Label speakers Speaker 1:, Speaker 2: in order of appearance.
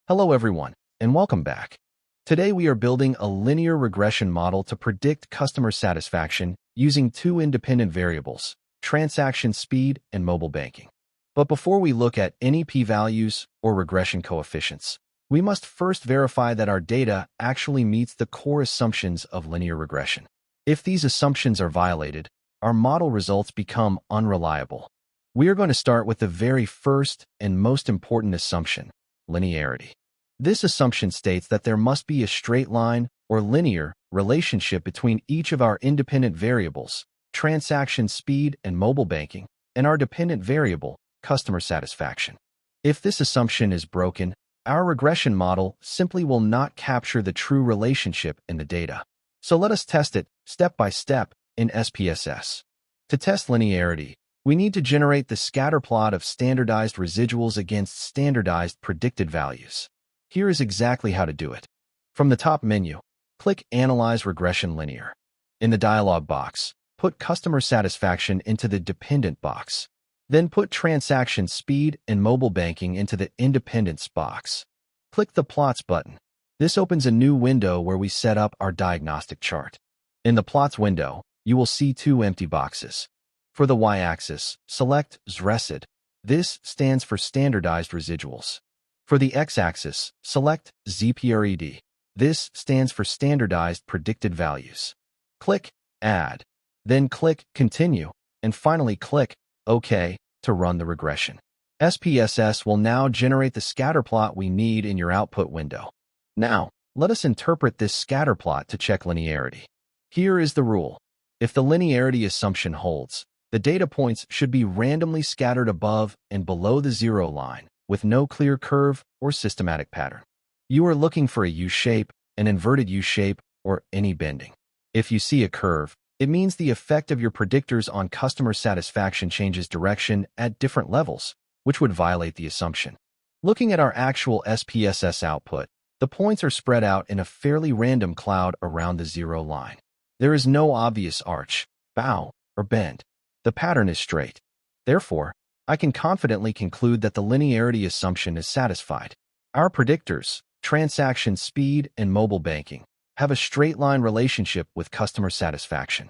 Speaker 1: Hello everyone, and welcome back. Today we are building a linear regression model to predict customer satisfaction using two independent variables, transaction speed and mobile banking. But before we look at any p-values or regression coefficients, we must first verify that our data actually meets the core assumptions of linear regression. If these assumptions are violated, our model results become unreliable. We are going to start with the very first and most important assumption, linearity. This assumption states that there must be a straight line or linear relationship between each of our independent variables, transaction speed and mobile banking, and our dependent variable, customer satisfaction. If this assumption is broken, our regression model simply will not capture the true relationship in the data. So let us test it step by step in SPSS. To test linearity, we need to generate the scatterplot of standardized residuals against standardized predicted values. Here is exactly how to do it. From the top menu, click Analyze Regression Linear. In the dialog box, put Customer Satisfaction into the Dependent box. Then put Transaction Speed and Mobile Banking into the Independence box. Click the Plots button. This opens a new window where we set up our diagnostic chart. In the Plots window, you will see two empty boxes. For the y-axis, select ZRESID. This stands for Standardized Residuals. For the x-axis, select ZPRED. This stands for Standardized Predicted Values. Click Add. Then click Continue, and finally click OK to run the regression. SPSS will now generate the scatterplot we need in your output window. Now, let us interpret this scatterplot to check linearity. Here is the rule. If the linearity assumption holds, the data points should be randomly scattered above and below the zero line, with no clear curve or systematic pattern. You are looking for a U-shape, an inverted U-shape, or any bending. If you see a curve, it means the effect of your predictors on customer satisfaction changes direction at different levels, which would violate the assumption. Looking at our actual SPSS output, the points are spread out in a fairly random cloud around the zero line. There is no obvious arch, bow, or bend. The pattern is straight. Therefore, I can confidently conclude that the linearity assumption is satisfied. Our predictors, transaction speed and mobile banking, have a straight line relationship with customer satisfaction.